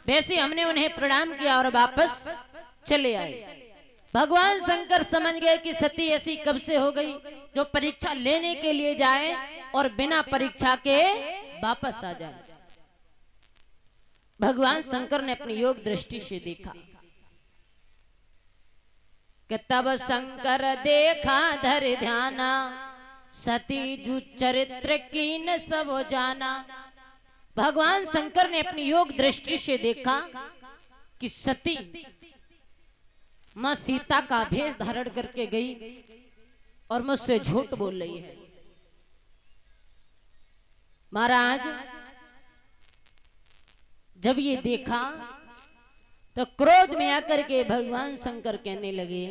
वैसे हमने उन्हें प्रणाम किया और वापस चले आए। भगवान शंकर समझ गए कि सती ऐसी कब से हो गई जो परीक्षा लेने के लिए जाए और बिना परीक्षा के वापस आ जाए। भगवान शंकर ने अपनी योग दृष्टि से देखा कि तब शंकर देखा धर ध्याना, सती जु चरित्र कीन सब जाना। भगवान शंकर ने अपनी योग दृष्टि से देखा कि सती मां सीता का भेष धारण करके गई और मुझसे झूठ बोल रही है। महाराज जब ये देखा तो क्रोध में आकर के भगवान शंकर कहने लगे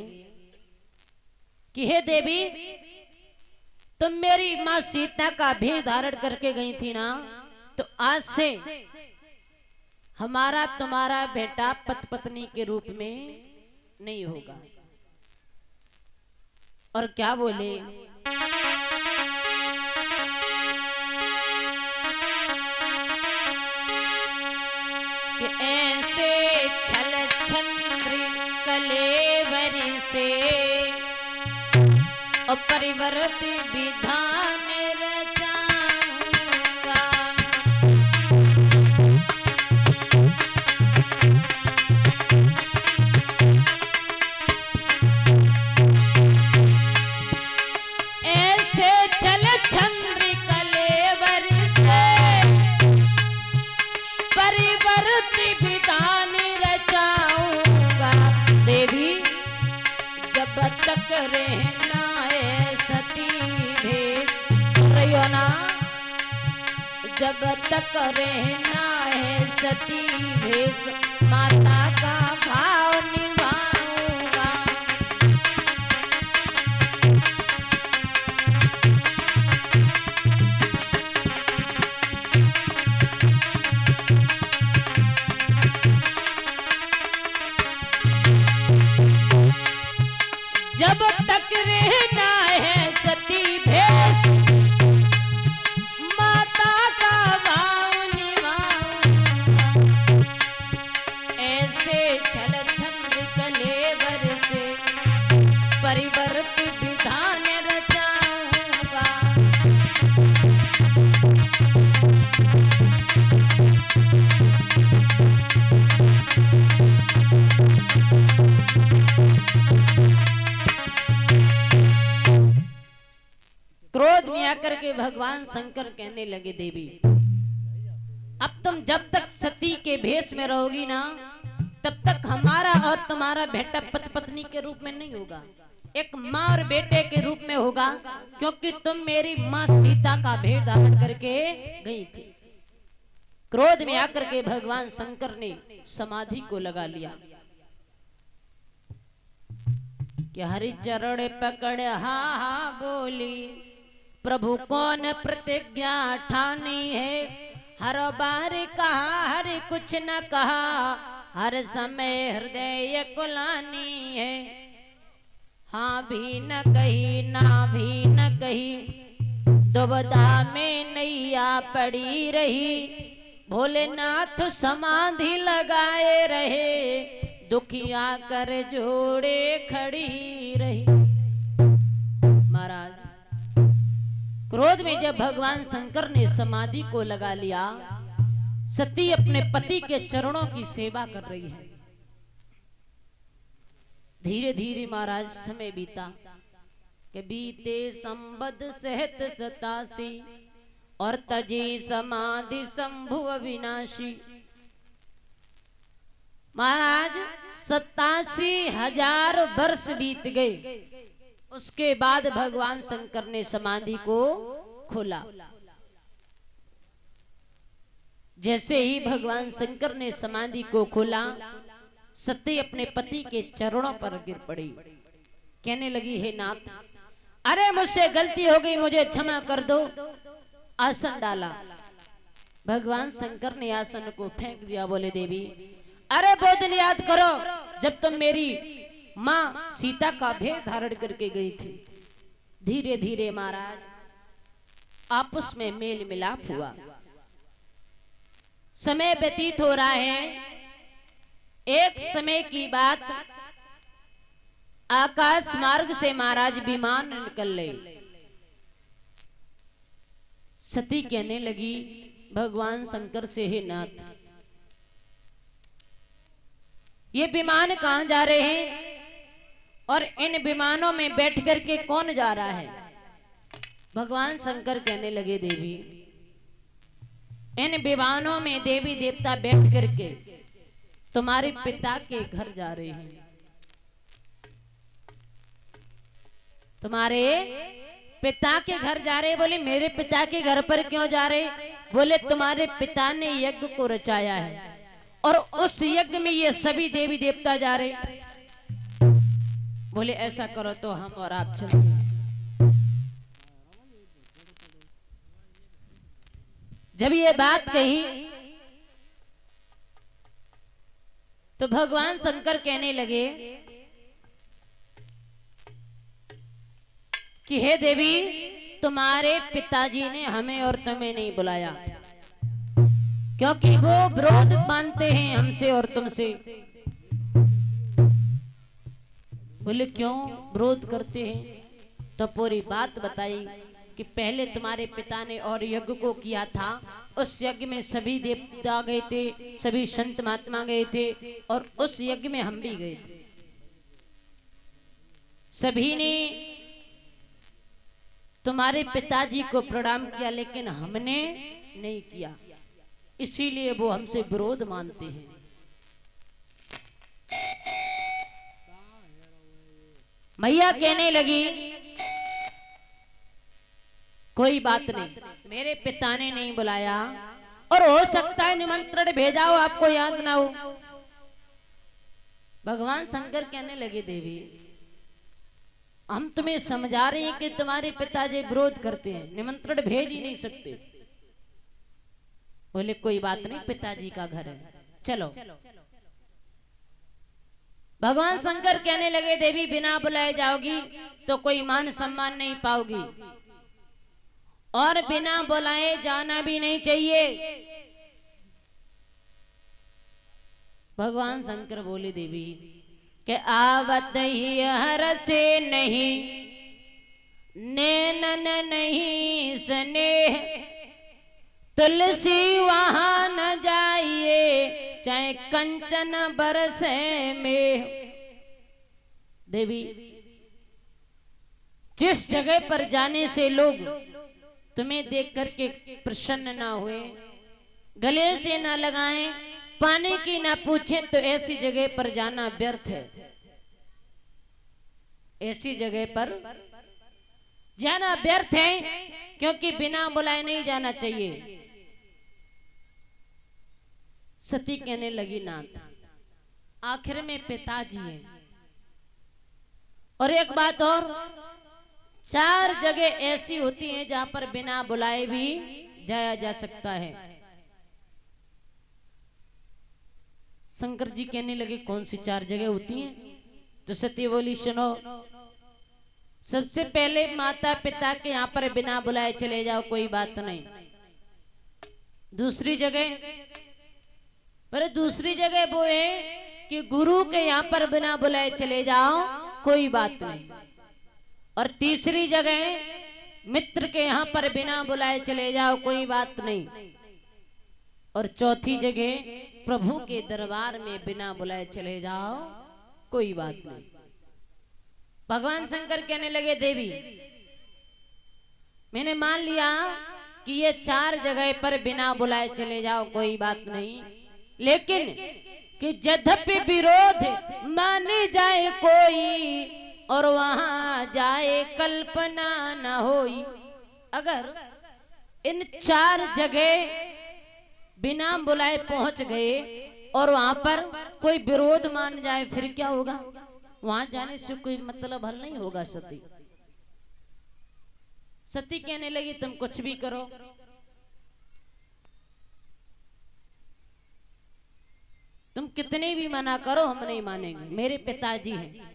कि हे देवी, तुम मेरी मां सीता का भेष धारण करके गई थी ना, तो आज से हमारा तुम्हारा बेटा पति पत्नी के रूप में नहीं होगा। और क्या बोले, कि ऐसे छल छंद्र कलेवर से और परिवर्त विधान रचाऊंगा। ऐसे छल छंद्र कलेवर से परिवर्त विधान रचाऊंगा। देवी जब तक रहना है सती भेष, सुन रही हो ना, जब तक रहना है सती भेष, माता का भाव निभाऊंगा। जब तक रहना है सती भेष, माता का भाव निभाऊंगा। ऐसे छल छंद कलेवर से परिवर्त विधान रचाऊंगा। क्रोध में आकर के भगवान शंकर कहने लगे, देवी अब तुम जब तक सती के भेष में रहोगी ना, तब तक हमारा और तुम्हारा बेटा पति पत्नी के रूप में नहीं होगा, एक माँ और बेटे के रूप में होगा, क्योंकि तुम मेरी माँ सीता का भेष धारण करके गई थी। क्रोध में आकर के भगवान शंकर ने समाधि को लगा लिया कि हरि चरण पकड़ हा हा बोली, प्रभु कौन प्रतिज्ञा ठानी है। हर बार कहा हर कुछ न कहा, हर समय हृदय कुलानी है। हाँ भी न कही ना भी न कही, दुविधा में नैया पड़ी रही। भोलेनाथ समाधि लगाए रहे, दुखिया कर जोड़े खड़ी रही। महाराज क्रोध में जब भगवान शंकर ने समाधि को लगा लिया, सती अपने पति के चरणों की सेवा कर रही है। धीरे धीरे महाराज समय बीता कि बीते संबद सहत 87 और तजी समाधि शंभु अविनाशी। महाराज 87,000 वर्ष बीत गए। उसके बाद भगवान शंकर ने समाधि को खोला। जैसे ही भगवान शंकर ने समाधि को खोला, सती अपने पति के चरणों पर गिर पड़ी, कहने लगी, हे नाथ, अरे मुझसे गलती हो गई, मुझे क्षमा कर दो। आसन डाला। भगवान शंकर ने आसन को फेंक दिया। बोले, देवी अरे बहुत दिन याद करो जब तुम मेरी माँ सीता का भेष धारण करके गई थी। धीरे धीरे महाराज आपस में मेल मिलाप हुआ। समय व्यतीत हो रहा है। एक समय की बात, आकाश मार्ग से महाराज विमान निकल रहे। सती कहने लगी भगवान शंकर से, हे नाथ, ये विमान कहां जा रहे हैं और इन विमानों में बैठ करके कौन जा रहा है? भगवान शंकर कहने लगे, देवी, इन विमानों में देवी देवता बैठ करके तुम्हारे पिता के घर जा रहे हैं। तुम्हारे पिता के घर जा रहे? बोले मेरे पिता के घर पर क्यों जा रहे? बोले तुम्हारे पिता ने यज्ञ को रचाया है और उस यज्ञ में ये सभी देवी देवता जा रहे। बोले ऐसा करो तो हम और आप चलो। जब ये बात कही तो भगवान शंकर कहने लगे कि हे देवी, तुम्हारे पिताजी ने हमें और तुम्हें नहीं बुलाया, क्योंकि वो विरोध मानते हैं हमसे और तुमसे। बोले क्यों विरोध करते हैं? तो पूरी बात बताई कि पहले तुम्हारे पिता ने और यज्ञ को किया था, उस यज्ञ में सभी देवता गए थे, सभी संत महात्मा गए थे और उस यज्ञ में हम भी गए थे। सभी ने तुम्हारे पिताजी को प्रणाम किया, लेकिन हमने नहीं किया, इसीलिए वो हमसे विरोध मानते हैं। मैया कहने लगी कोई बात नहीं, मेरे पिता ने नहीं बुलाया और हो सकता है निमंत्रण भेजा हो, आपको याद ना हो। भगवान शंकर कहने लगे, देवी, हम तुम्हें समझा रहे हैं कि तुम्हारे पिताजी विरोध करते हैं, निमंत्रण भेज ही नहीं सकते। बोले कोई बात नहीं, पिताजी का घर है, चलो। भगवान शंकर कहने लगे, देवी, बिना बुलाए जाओगी तो कोई मान सम्मान नहीं पाओगी और बिना बुलाए जाना भी नहीं चाहिए। भगवान शंकर बोले, देवी, कि आवत ही हर से नहीं, नैनन नहीं स्नेह, तुलसी वहां न जाइए, चाहे कंचन बरसे में। देवी, जिस जगह पर जाने से लोग तुम्हें देख करके प्रसन्न ना हुए, गले से ना लगाएं, पानी की ना पूछे, तो ऐसी जगह पर जाना व्यर्थ है। ऐसी जगह पर जाना व्यर्थ है, क्योंकि बिना बुलाए नहीं जाना चाहिए। सती कहने लगी, नाथ, आखिर में पिताजी हैं, और एक बात और, 4 जगह ऐसी होती हैं जहां पर बिना बुलाए भी जाया जा सकता है। शंकर जी कहने लगे, कौन सी 4 जगह होती हैं? तो सती बोली, सुनो, सबसे पहले माता पिता के यहाँ पर बिना बुलाए चले जाओ, कोई बात नहीं। दूसरी जगह, पर दूसरी जगह वो है कि गुरु के यहाँ पर बिना बुलाए चले जाओ, कोई बात नहीं। और तीसरी जगह मित्र के यहाँ पर बिना बुलाए चले जाओ, कोई बात नहीं। और चौथी जगह प्रभु के दरबार में बिना बुलाए चले जाओ, कोई बात नहीं। भगवान शंकर कहने लगे, देवी, मैंने मान लिया कि ये 4 जगह पर बिना बुलाए चले जाओ, कोई बात नहीं, लेकिन कि यद्यपि विरोध माने जाए कोई और वहां जाए कल्पना न होई, अगर इन 4 जगह बिना बुलाए पहुंच गए और वहां पर कोई विरोध मान जाए, फिर क्या होगा? वहां जाने से कोई मतलब हल नहीं होगा। सती कहने लगी, तुम कुछ भी करो, तुम कितने भी मना करो, हम नहीं मानेंगे, मेरे पिताजी हैं।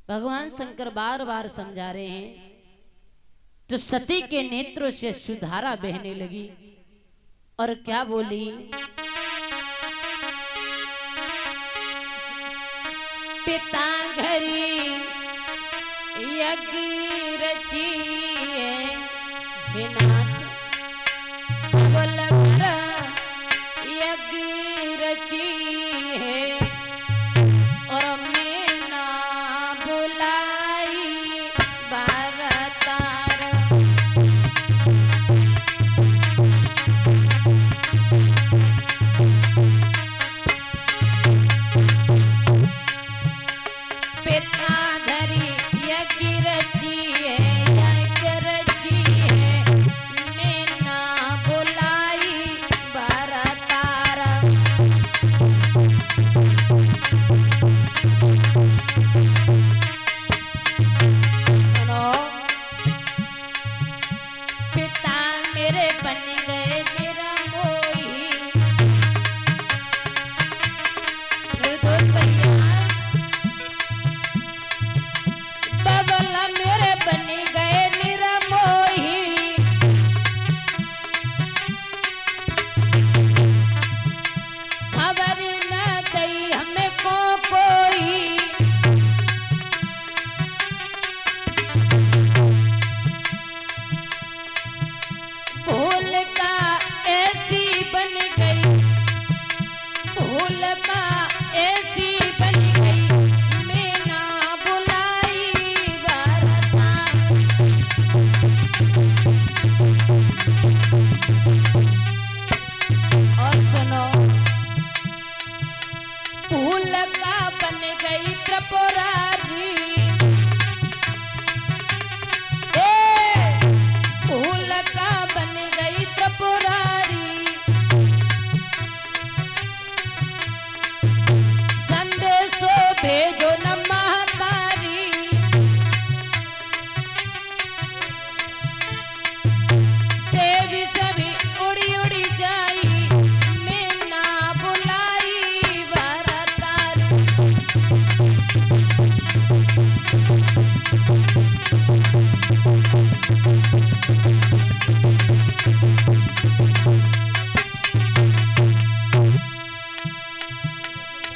भगवान शंकर बार बार समझा रहे हैं। तो सती के नेत्रों से सुधारा बहने लगी और क्या बोली, पिता घरी यज्ञ रची है नाथ बोल कर यज्ञ रची है और मैं ना बुलाई बारतार पिता धरी यज्ञ रची है मैं ना बुलाई बारतार सुनो पिता मेरे बन गए तेरा मोही निर्दोष भैया बबला मेरे बन गए निरमोही खबर न दई हमें को कोई भूल का ऐसी बन गई भूल का ऐसी बन गई मैं ना बुलाई बारतार और सुनो भूल का बन गई त्रिपुरारी भूल का बन गई त्रिपुरारी संदेशो भेजो न महतारी देवी सभी उड़ी उड़ी जाई मैं ना बुलाई बारतार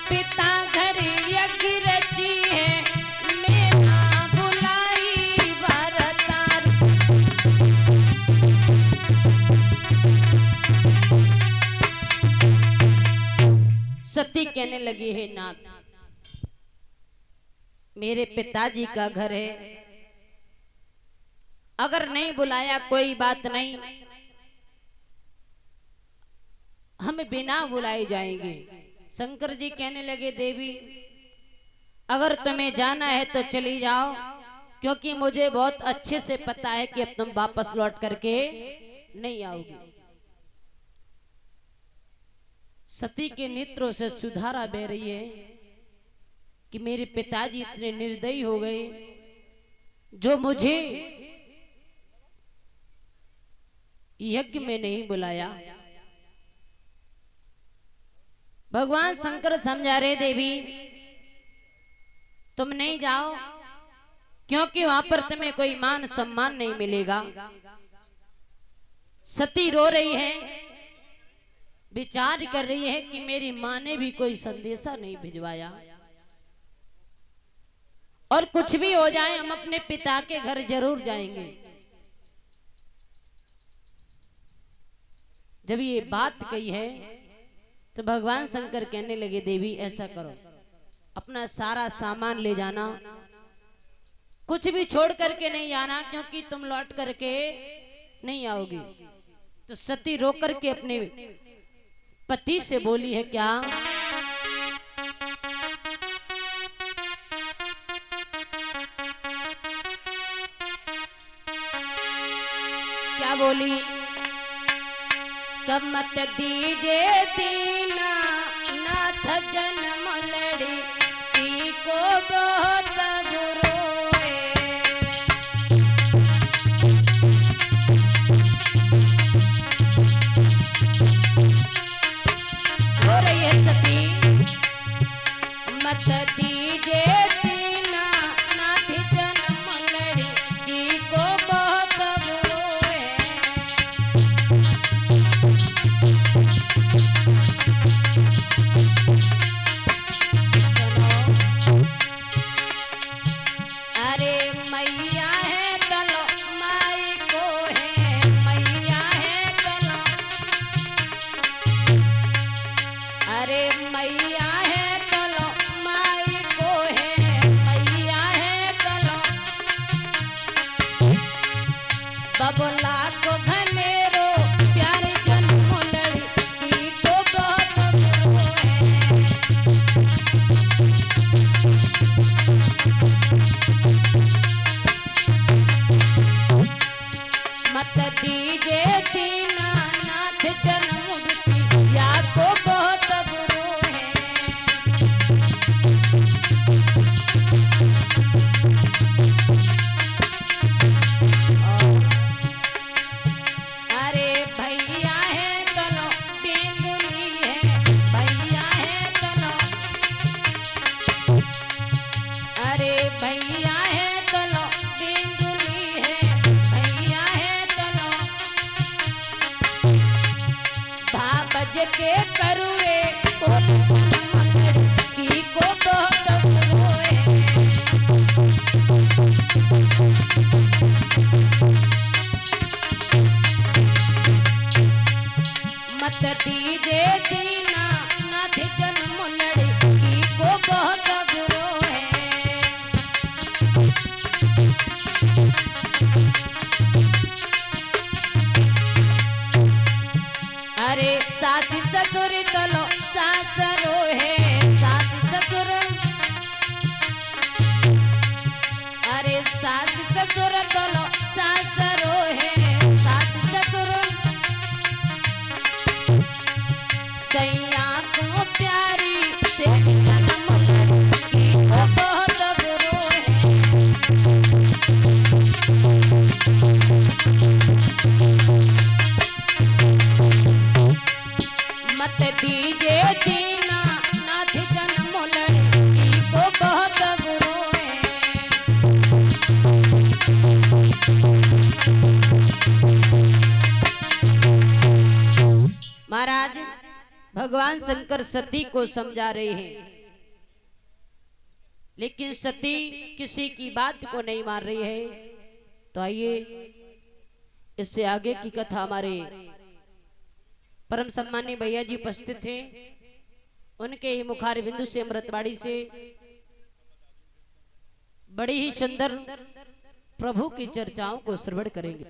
पिता घर यज्ञ रची है मैं ना बुलाई बारतार सती कहने लगी है नाथ मेरे पिताजी का घर है अगर नहीं बुलाया कोई बात नहीं हम बिना बुलाए जाएंगे। शंकर जी कहने लगे देवी अगर तुम्हें जाना है तो चली जाओ क्योंकि मुझे बहुत अच्छे से पता है कि अब तुम वापस लौट करके नहीं आओगी। सती के नेत्रों से सुधारा बह रही है कि मेरे पिताजी इतने निर्दयी हो गए जो मुझे यज्ञ में नहीं बुलाया। भगवान शंकर समझा रहे देवी तुम नहीं जाओ क्योंकि वहां पर तुम्हें कोई मान सम्मान नहीं मिलेगा। सती रो रही है विचार कर रही है कि मेरी माँ ने भी कोई संदेशा नहीं भिजवाया और कुछ भी हो जाए हम अपने पिता के घर जरूर जाएंगे। जब ये बात कही है तो भगवान शंकर कहने लगे देवी ऐसा करो अपना सारा सामान ले जाना कुछ भी छोड़ करके नहीं जाना क्योंकि तुम लौट करके नहीं आओगी। तो सती रो करके अपने पति से बोली है क्या क्या बोली कब मत दीजे दीना नाथ जन्म लड़ी ती को बहुत बुरोए। हो रही है सती मत दीजे दीना नाथ जन्म लड़ी ती को बहुत बुरोए। मैया है चलो माई को है, मैया है चलो बबला को घनेरो प्यारे जन्म लड़की को बहुत वो है। मत दीजे दीनानाथ जन्म या को बहुत बुरो है। अरे भैया है चलो बेंगुली है, भैया है चलो, अरे भैया है चलो बेंगुली है, भैया है चलो बज के करुए लड़की को बहुत बुरो है। मत दीजे दीना नाथ जन्म लड़की को बहुत बुरो है। अरे सास ससुर तलो सासरो है, सास ससुर, अरे सास ससुर तलो सासरो है, सास ससुर सैया को प्यारी से जन्म लड़की को बहुत बुरो है। मत दीजे दीना नाथ जन्म लड़की को बहुत बुरो है। महाराज भगवान शंकर सती को समझा रहे हैं, लेकिन सती किसी की बात को नहीं मान रही है। तो आइए इससे आगे की कथा हमारे परम सम्मानीय भैया जी उपस्थित थे, उनके ही मुखार बिंदु से अमृतवाणी से बड़ी ही सुंदर प्रभु की चर्चाओं को श्रवण करेंगे।